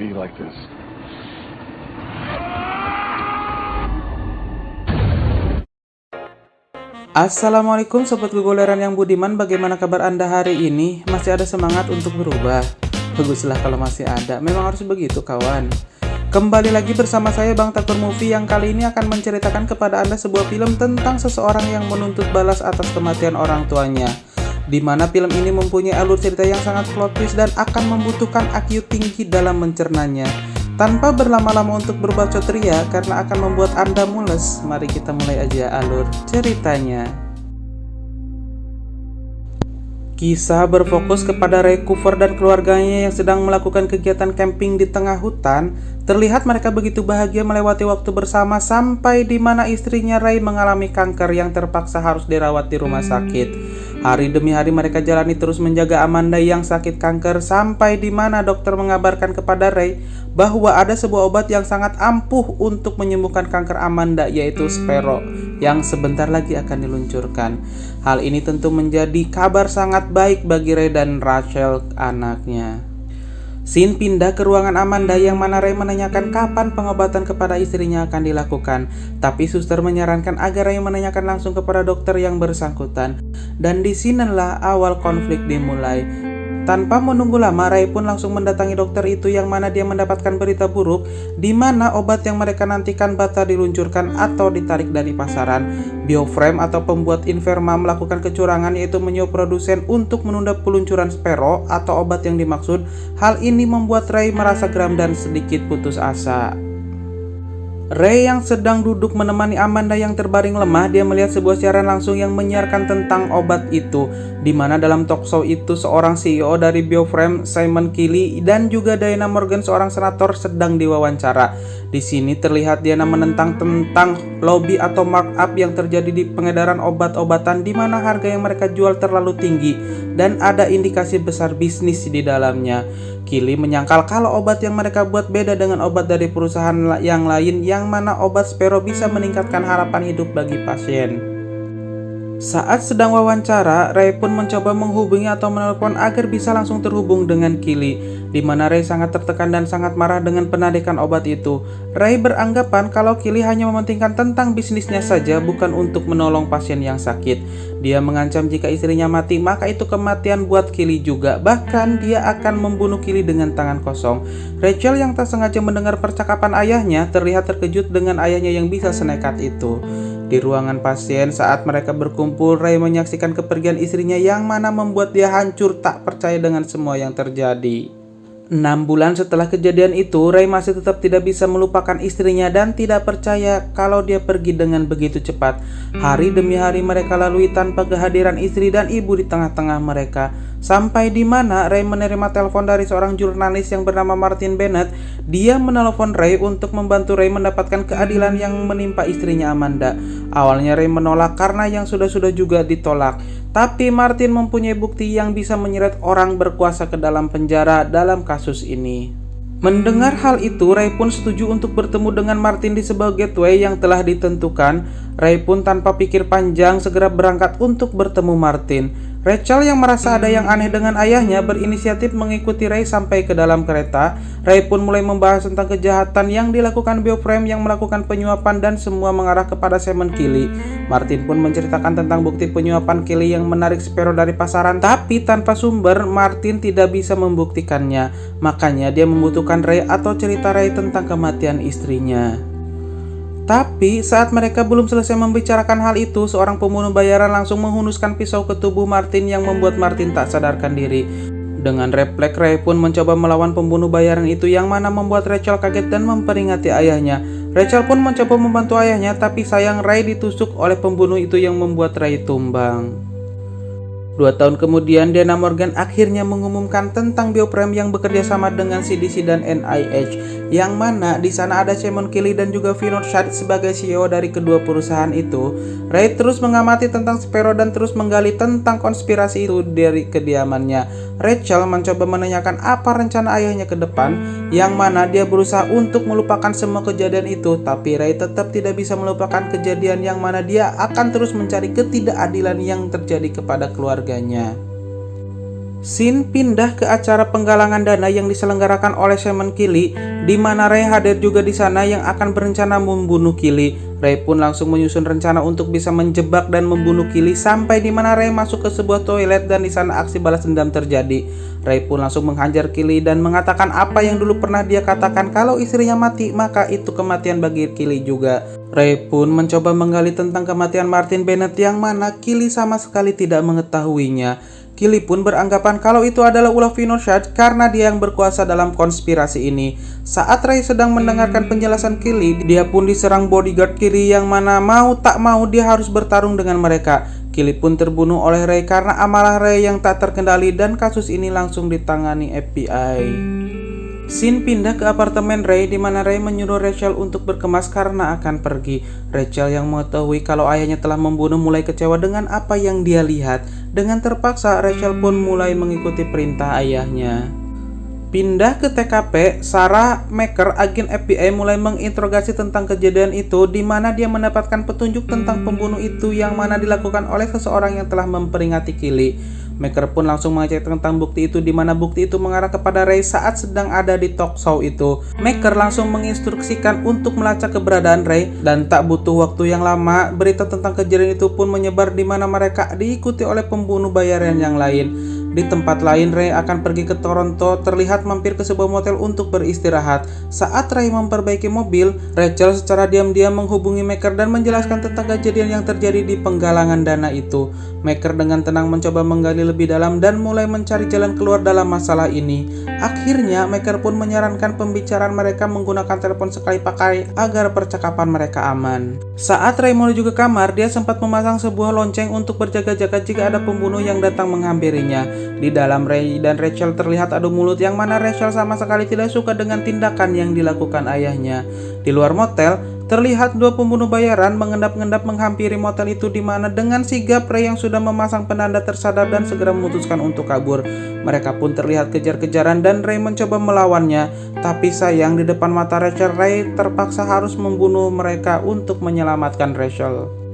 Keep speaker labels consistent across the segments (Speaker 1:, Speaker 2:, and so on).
Speaker 1: be like this.
Speaker 2: Assalamualaikum sobat Gogoleran yang budiman, bagaimana kabar Anda hari ini? Masih ada semangat untuk berubah? Baguslah kalau masih ada, memang harus begitu kawan. Kembali lagi bersama saya Bang Takur Movie yang kali ini akan menceritakan kepada Anda sebuah film tentang seseorang yang menuntut balas atas kematian orang tuanya. Di mana film ini mempunyai alur cerita yang sangat plot twist dan akan membutuhkan IQ tinggi dalam mencernanya. Tanpa berlama-lama untuk berbacot ria karena akan membuat Anda mules, mari kita mulai aja alur ceritanya. Kisah berfokus kepada Ray Cooper dan keluarganya yang sedang melakukan kegiatan camping di tengah hutan. Terlihat mereka begitu bahagia melewati waktu bersama sampai di mana istrinya Ray mengalami kanker yang terpaksa harus dirawat di rumah sakit. Hari demi hari mereka jalani terus menjaga Amanda yang sakit kanker sampai di mana dokter mengabarkan kepada Ray bahwa ada sebuah obat yang sangat ampuh untuk menyembuhkan kanker Amanda, yaitu Sparrow yang sebentar lagi akan diluncurkan. Hal ini tentu menjadi kabar sangat baik bagi Ray dan Rachel anaknya. Scene pindah ke ruangan Amanda yang mana Ray menanyakan kapan pengobatan kepada istrinya akan dilakukan. Tapi suster menyarankan agar Ray menanyakan langsung kepada dokter yang bersangkutan. Dan disinilah awal konflik dimulai. Tanpa menunggu lama, Ray pun langsung mendatangi dokter itu yang mana dia mendapatkan berita buruk di mana obat yang mereka nantikan batal diluncurkan atau ditarik dari pasaran. Bioframe atau pembuat Inverma melakukan kecurangan, yaitu menyuap produsen untuk menunda peluncuran Sparrow atau obat yang dimaksud. Hal ini membuat Ray merasa geram dan sedikit putus asa. Ray yang sedang duduk menemani Amanda yang terbaring lemah, dia melihat sebuah siaran langsung yang menyiarkan tentang obat itu, di mana dalam talk show itu seorang CEO dari Bioframe, Simon Kelly, dan juga Diana Morgan, seorang senator, sedang diwawancara. Di sini terlihat Diana menentang tentang lobby atau markup yang terjadi di pengedaran obat-obatan, di mana harga yang mereka jual terlalu tinggi dan ada indikasi besar bisnis di dalamnya. Kelly menyangkal kalau obat yang mereka buat beda dengan obat dari perusahaan yang lain, yang mana obat Sparrow bisa meningkatkan harapan hidup bagi pasien. Saat sedang wawancara, Ray pun mencoba menghubungi atau menelpon agar bisa langsung terhubung dengan Kelly, di mana Ray sangat tertekan dan sangat marah dengan penarikan obat itu. Ray beranggapan kalau Kelly hanya mementingkan tentang bisnisnya saja, bukan untuk menolong pasien yang sakit. Dia mengancam jika istrinya mati, maka itu kematian buat Kelly juga. Bahkan dia akan membunuh Kelly dengan tangan kosong. Rachel yang tak sengaja mendengar percakapan ayahnya terlihat terkejut dengan ayahnya yang bisa senekat itu. Di ruangan pasien saat mereka berkumpul, Ray menyaksikan kepergian istrinya yang mana membuat dia hancur tak percaya dengan semua yang terjadi. 6 bulan setelah kejadian itu, Ray masih tetap tidak bisa melupakan istrinya dan tidak percaya kalau dia pergi dengan begitu cepat. Hari demi hari mereka lalui tanpa kehadiran istri dan ibu di tengah-tengah mereka. Sampai di mana Ray menerima telepon dari seorang jurnalis yang bernama Martin Bennett. Dia menelepon Ray untuk membantu Ray mendapatkan keadilan yang menimpa istrinya Amanda. Awalnya Ray menolak karena yang sudah-sudah juga ditolak. Tapi Martin mempunyai bukti yang bisa menyeret orang berkuasa ke dalam penjara dalam kasus ini. Mendengar hal itu, Ray pun setuju untuk bertemu dengan Martin di sebuah gateway yang telah ditentukan. Ray pun tanpa pikir panjang segera berangkat untuk bertemu Martin. Rachel yang merasa ada yang aneh dengan ayahnya berinisiatif mengikuti Ray sampai ke dalam kereta. Ray pun mulai membahas tentang kejahatan yang dilakukan Bioframe yang melakukan penyuapan dan semua mengarah kepada Simon Kelly. Martin pun menceritakan tentang bukti penyuapan Kelly yang menarik Sparrow dari pasaran, tapi tanpa sumber Martin tidak bisa membuktikannya. Makanya dia membutuhkan Ray atau cerita Ray tentang kematian istrinya. Tapi saat mereka belum selesai membicarakan hal itu, seorang pembunuh bayaran langsung menghunuskan pisau ke tubuh Martin yang membuat Martin tak sadarkan diri. Dengan refleks, Ray pun mencoba melawan pembunuh bayaran itu yang mana membuat Rachel kaget dan memperingati ayahnya. Rachel pun mencoba membantu ayahnya, tapi sayang Ray ditusuk oleh pembunuh itu yang membuat Ray tumbang. 2 tahun kemudian, Diana Morgan akhirnya mengumumkan tentang Bioframe yang bekerja sama dengan CDC dan NIH, yang mana di sana ada Simon Kelly dan juga Vinod Shah sebagai CEO dari kedua perusahaan itu. Ray terus mengamati tentang Sparrow dan terus menggali tentang konspirasi itu dari kediamannya. Rachel mencoba menanyakan apa rencana ayahnya ke depan, yang mana dia berusaha untuk melupakan semua kejadian itu, tapi Ray tetap tidak bisa melupakan kejadian yang mana dia akan terus mencari ketidakadilan yang terjadi kepada keluarganya. Scene pindah ke acara penggalangan dana yang diselenggarakan oleh Shaman Kili, di mana Ray hadir juga di sana yang akan berencana membunuh Kili. Ray pun langsung menyusun rencana untuk bisa menjebak dan membunuh Kili sampai di mana Ray masuk ke sebuah toilet dan di sana aksi balas dendam terjadi. Ray pun langsung menghajar Kili dan mengatakan apa yang dulu pernah dia katakan, kalau istrinya mati maka itu kematian bagi Kili juga. Ray pun mencoba menggali tentang kematian Martin Bennett yang mana Kili sama sekali tidak mengetahuinya. Kili pun beranggapan kalau itu adalah ulah Vinod karena dia yang berkuasa dalam konspirasi ini. Saat Ray sedang mendengarkan penjelasan Kili, dia pun diserang bodyguard Kili yang mana mau tak mau dia harus bertarung dengan mereka. Kili pun terbunuh oleh Ray karena amarah Ray yang tak terkendali dan kasus ini langsung ditangani FBI. Scene pindah ke apartemen Ray di mana Ray menyuruh Rachel untuk berkemas karena akan pergi. Rachel yang mengetahui kalau ayahnya telah membunuh mulai kecewa dengan apa yang dia lihat. Dengan terpaksa Rachel pun mulai mengikuti perintah ayahnya. Pindah ke TKP, Sarah Maker, agen FBI mulai menginterogasi tentang kejadian itu di mana dia mendapatkan petunjuk tentang pembunuh itu yang mana dilakukan oleh seseorang yang telah memperingati Kili. Maker pun langsung mengecek tentang bukti itu di mana bukti itu mengarah kepada Ray saat sedang ada di talk show itu. Maker langsung menginstruksikan untuk melacak keberadaan Ray dan tak butuh waktu yang lama berita tentang kejadian itu pun menyebar di mana mereka diikuti oleh pembunuh bayaran yang lain. Di tempat lain, Ray akan pergi ke Toronto, terlihat mampir ke sebuah motel untuk beristirahat. Saat Ray memperbaiki mobil, Rachel secara diam-diam menghubungi Maker dan menjelaskan tentang kejadian yang terjadi di penggalangan dana itu. Maker dengan tenang mencoba menggali lebih dalam dan mulai mencari jalan keluar dalam masalah ini. Akhirnya, Maker pun menyarankan pembicaraan mereka menggunakan telepon sekali pakai agar percakapan mereka aman. Saat Ray menuju ke kamar, dia sempat memasang sebuah lonceng untuk berjaga-jaga jika ada pembunuh yang datang menghampirinya. Di dalam, Ray dan Rachel terlihat adu mulut yang mana Rachel sama sekali tidak suka dengan tindakan yang dilakukan ayahnya. Di luar motel, terlihat dua pembunuh bayaran mengendap-endap menghampiri motel itu di mana dengan sigap Ray yang sudah memasang penanda tersadar dan segera memutuskan untuk kabur. Mereka pun terlihat kejar-kejaran dan Ray mencoba melawannya, tapi sayang di depan mata Rachel, Ray terpaksa harus membunuh mereka untuk menyelamatkan Rachel.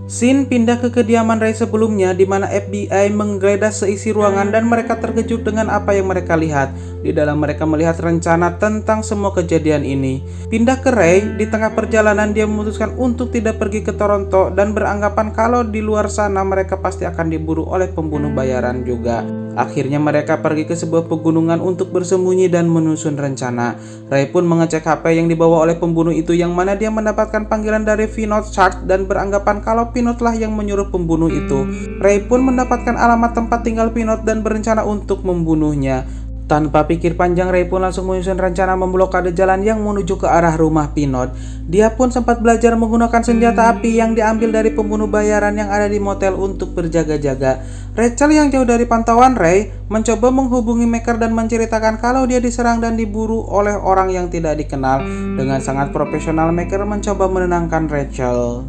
Speaker 2: Scene pindah ke kediaman Ray sebelumnya di mana FBI menggeledah seisi ruangan dan mereka terkejut dengan apa yang mereka lihat. Di dalam mereka melihat rencana tentang semua kejadian ini. Pindah ke Ray, di tengah perjalanan dia memutuskan untuk tidak pergi ke Toronto dan beranggapan kalau di luar sana mereka pasti akan diburu oleh pembunuh bayaran juga. Akhirnya mereka pergi ke sebuah pegunungan untuk bersembunyi dan menyusun rencana. Ray pun mengecek HP yang dibawa oleh pembunuh itu yang mana dia mendapatkan panggilan dari Vinod dan beranggapan kalau Vinod lah yang menyuruh pembunuh itu. Ray pun mendapatkan alamat tempat tinggal Vinod dan berencana untuk membunuhnya. Tanpa pikir panjang, Ray pun langsung menyusun rencana memblokade jalan yang menuju ke arah rumah Vinod. Dia pun sempat belajar menggunakan senjata api yang diambil dari pembunuh bayaran yang ada di motel untuk berjaga-jaga. Rachel yang jauh dari pantauan Ray mencoba menghubungi Maker dan menceritakan kalau dia diserang dan diburu oleh orang yang tidak dikenal. Dengan sangat profesional, Maker mencoba menenangkan Rachel.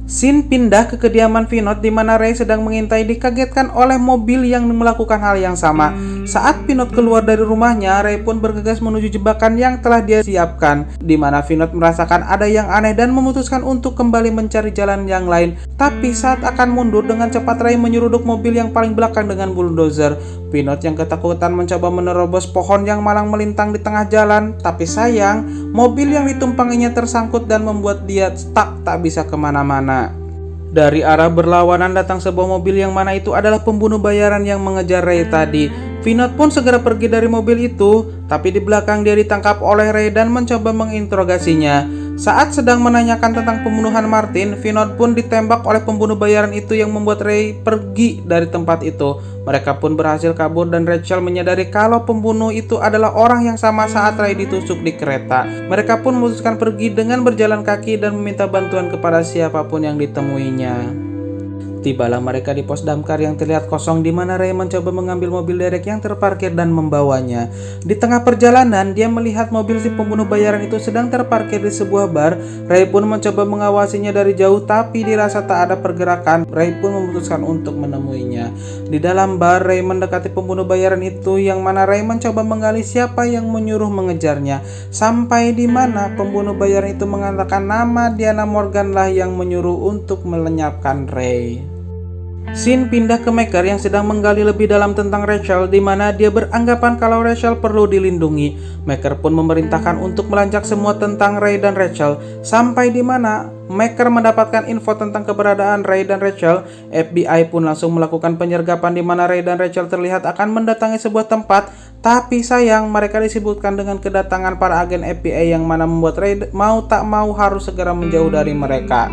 Speaker 2: Scene pindah ke kediaman Vinod di mana Ray sedang mengintai dikagetkan oleh mobil yang melakukan hal yang sama. Saat Vinod keluar dari rumahnya, Ray pun bergegas menuju jebakan yang telah dia siapkan, di mana Vinod merasakan ada yang aneh dan memutuskan untuk kembali mencari jalan yang lain. Tapi saat akan mundur dengan cepat, Ray menyeruduk mobil yang paling belakang dengan bulldozer. Vinod yang ketakutan mencoba menerobos pohon yang malang melintang di tengah jalan, tapi sayang, mobil yang ditumpanginya tersangkut dan membuat dia stuck tak bisa kemana-mana. Dari arah berlawanan datang sebuah mobil yang mana itu adalah pembunuh bayaran yang mengejar Ray tadi. Vinod pun segera pergi dari mobil itu, tapi di belakang dia ditangkap oleh Ray dan mencoba menginterogasinya. Saat sedang menanyakan tentang pembunuhan Martin, Vinod pun ditembak oleh pembunuh bayaran itu yang membuat Ray pergi dari tempat itu. Mereka pun berhasil kabur dan Rachel menyadari kalau pembunuh itu adalah orang yang sama saat Ray ditusuk di kereta. Mereka pun memutuskan pergi dengan berjalan kaki dan meminta bantuan kepada siapapun yang ditemuinya. Tibalah mereka di pos damkar yang terlihat kosong di mana Ray mencoba mengambil mobil derek yang terparkir dan membawanya. Di tengah perjalanan, dia melihat mobil si pembunuh bayaran itu sedang terparkir di sebuah bar. Ray pun mencoba mengawasinya dari jauh tapi dirasa tak ada pergerakan. Ray pun memutuskan untuk menemuinya. Di dalam bar, Ray mendekati pembunuh bayaran itu yang mana Ray mencoba menggali siapa yang menyuruh mengejarnya. Sampai di mana pembunuh bayaran itu mengatakan nama Diana Morgan lah yang menyuruh untuk melenyapkan Ray. Scene pindah ke Maker yang sedang menggali lebih dalam tentang Rachel, di mana dia beranggapan kalau Rachel perlu dilindungi. Maker pun memerintahkan untuk melacak semua tentang Ray dan Rachel, sampai di mana Maker mendapatkan info tentang keberadaan Ray dan Rachel. FBI pun langsung melakukan penyergapan di mana Ray dan Rachel terlihat akan mendatangi sebuah tempat, tapi sayang mereka disebutkan dengan kedatangan para agen FBI yang mana membuat Ray mau tak mau harus segera menjauh dari mereka.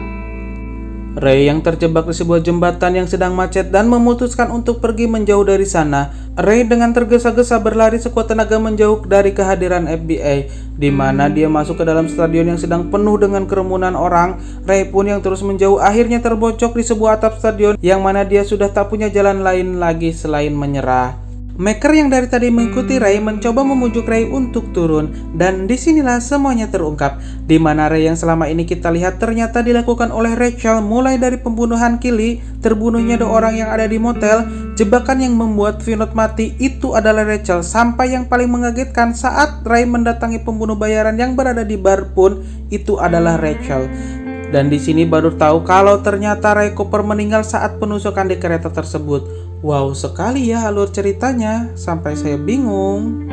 Speaker 2: Ray yang terjebak di sebuah jembatan yang sedang macet dan memutuskan untuk pergi menjauh dari sana. Ray dengan tergesa-gesa berlari sekuat tenaga menjauh dari kehadiran FBI, di mana dia masuk ke dalam stadion yang sedang penuh dengan kerumunan orang. Ray pun yang terus menjauh akhirnya terbocok di sebuah atap stadion yang mana dia sudah tak punya jalan lain lagi selain menyerah. Maker yang dari tadi mengikuti Ray mencoba membujuk Ray untuk turun, dan disinilah semuanya terungkap, di mana Ray yang selama ini kita lihat ternyata dilakukan oleh Rachel, mulai dari pembunuhan Kelly, terbunuhnya 2 orang yang ada di motel, jebakan yang membuat Vinod mati itu adalah Rachel, sampai yang paling mengagetkan saat Ray mendatangi pembunuh bayaran yang berada di bar pun itu adalah Rachel. Dan di sini baru tahu kalau ternyata Ray Cooper meninggal saat penusukan di kereta tersebut. Wow sekali ya alur ceritanya, sampai saya bingung.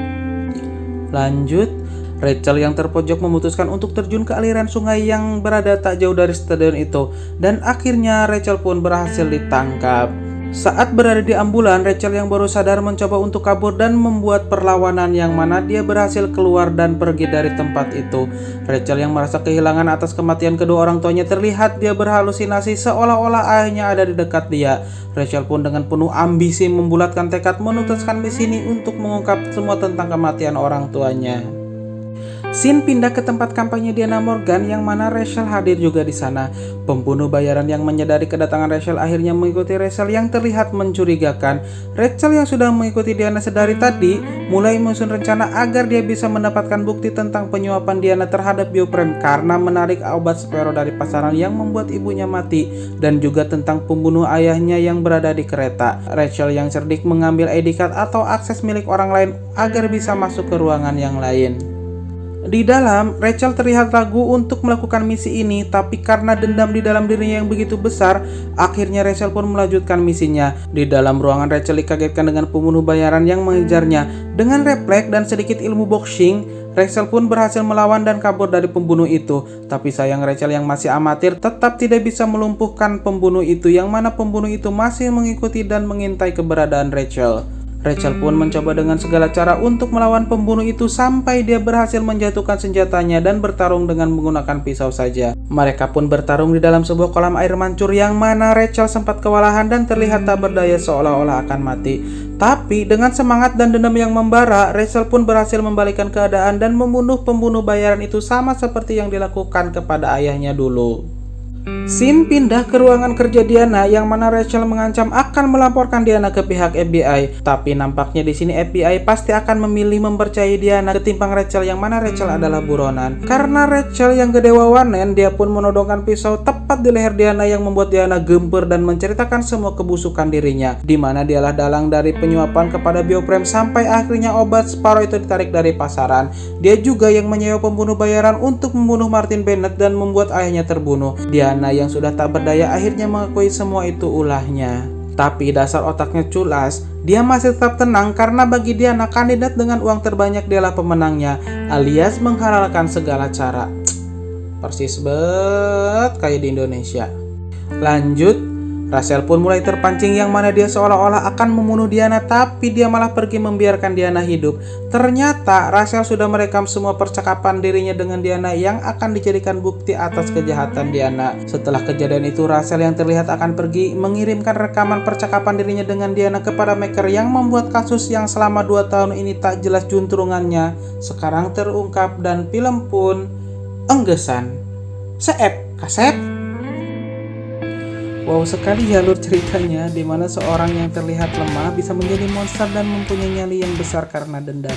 Speaker 2: Lanjut, Rachel yang terpojok memutuskan untuk terjun ke aliran sungai yang berada tak jauh dari stadion itu, dan akhirnya Rachel pun berhasil ditangkap. Saat berada di ambulan, Rachel yang baru sadar mencoba untuk kabur dan membuat perlawanan yang mana dia berhasil keluar dan pergi dari tempat itu. Rachel yang merasa kehilangan atas kematian kedua orang tuanya terlihat dia berhalusinasi seolah-olah ayahnya ada di dekat dia. Rachel pun dengan penuh ambisi membulatkan tekad menutaskan misi ini untuk mengungkap semua tentang kematian orang tuanya. Scene pindah ke tempat kampanye Diana Morgan yang mana Rachel hadir juga di sana. Pembunuh bayaran yang menyadari kedatangan Rachel akhirnya mengikuti Rachel yang terlihat mencurigakan. Rachel yang sudah mengikuti Diana sedari tadi mulai menyusun rencana agar dia bisa mendapatkan bukti tentang penyuapan Diana terhadap Bioprem karena menarik obat Spero dari pasaran yang membuat ibunya mati, dan juga tentang pembunuh ayahnya yang berada di kereta. Rachel yang cerdik mengambil ID card atau akses milik orang lain agar bisa masuk ke ruangan yang lain. Di dalam, Rachel terlihat ragu untuk melakukan misi ini, tapi karena dendam di dalam dirinya yang begitu besar, akhirnya Rachel pun melanjutkan misinya. Di dalam ruangan, Rachel dikagetkan dengan pembunuh bayaran yang mengejarnya. Dengan refleks dan sedikit ilmu boxing, Rachel pun berhasil melawan dan kabur dari pembunuh itu. Tapi sayang Rachel yang masih amatir tetap tidak bisa melumpuhkan pembunuh itu, yang mana pembunuh itu masih mengikuti dan mengintai keberadaan Rachel. Rachel pun mencoba dengan segala cara untuk melawan pembunuh itu sampai dia berhasil menjatuhkan senjatanya dan bertarung dengan menggunakan pisau saja. Mereka pun bertarung di dalam sebuah kolam air mancur yang mana Rachel sempat kewalahan dan terlihat tak berdaya seolah-olah akan mati. Tapi dengan semangat dan dendam yang membara, Rachel pun berhasil membalikkan keadaan dan membunuh pembunuh bayaran itu sama seperti yang dilakukan kepada ayahnya dulu. Scene pindah ke ruangan kerja Diana yang mana Rachel mengancam akan melaporkan Diana ke pihak FBI. Tapi nampaknya di sini FBI pasti akan memilih mempercayai Diana ketimbang Rachel yang mana Rachel adalah buronan. Karena Rachel yang gede wawanen, dia pun menodongkan pisau tepat di leher Diana yang membuat Diana gempar dan menceritakan semua kebusukan dirinya, di mana dialah dalang dari penyuapan kepada Bioprem sampai akhirnya obat Sparo itu ditarik dari pasaran. Dia juga yang menyewa pembunuh bayaran untuk membunuh Martin Bennett dan membuat ayahnya terbunuh. Diana yang sudah tak berdaya akhirnya mengakui semua itu ulahnya. Tapi dasar otaknya culas, dia masih tetap tenang karena bagi Diana kandidat dengan uang terbanyak dialah pemenangnya, alias menghalalkan segala cara. Persis banget kayak di Indonesia. Lanjut, Rachel pun mulai terpancing yang mana dia seolah-olah akan membunuh Diana, tapi dia malah pergi membiarkan Diana hidup. Ternyata Rachel sudah merekam semua percakapan dirinya dengan Diana yang akan dijadikan bukti atas kejahatan Diana. Setelah kejadian itu, Rachel yang terlihat akan pergi mengirimkan rekaman percakapan dirinya dengan Diana kepada Maker yang membuat kasus yang selama 2 tahun ini tak jelas juntrungannya sekarang terungkap dan film pun enggesan. Seep kaset. Wow sekali jalur ceritanya, di mana seorang yang terlihat lemah bisa menjadi monster dan mempunyai nyali yang besar karena dendam.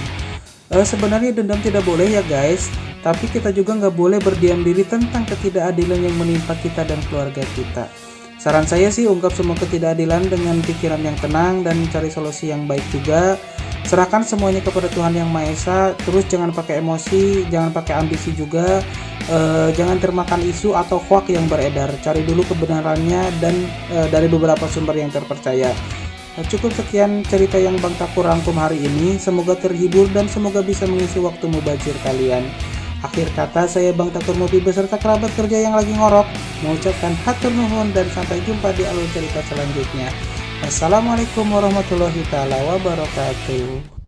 Speaker 2: Sebenarnya dendam tidak boleh ya guys, tapi kita juga nggak boleh berdiam diri tentang ketidakadilan yang menimpa kita dan keluarga kita. Saran saya sih ungkap semua ketidakadilan dengan pikiran yang tenang dan mencari solusi yang baik juga. Serahkan semuanya kepada Tuhan Yang Maha Esa, terus jangan pakai emosi, jangan pakai ambisi juga, jangan termakan isu atau hoak yang beredar. Cari dulu kebenarannya dan dari beberapa sumber yang terpercaya. Cukup sekian cerita yang Bang Takur rangkum hari ini. Semoga terhibur dan semoga bisa mengisi waktu mubazir kalian. Akhir kata, saya Bang Takur Mufi beserta kerabat kerja yang lagi ngorok mengucapkan hatur nuhun dan sampai jumpa di alur cerita selanjutnya. Assalamualaikum warahmatullahi wabarakatuh.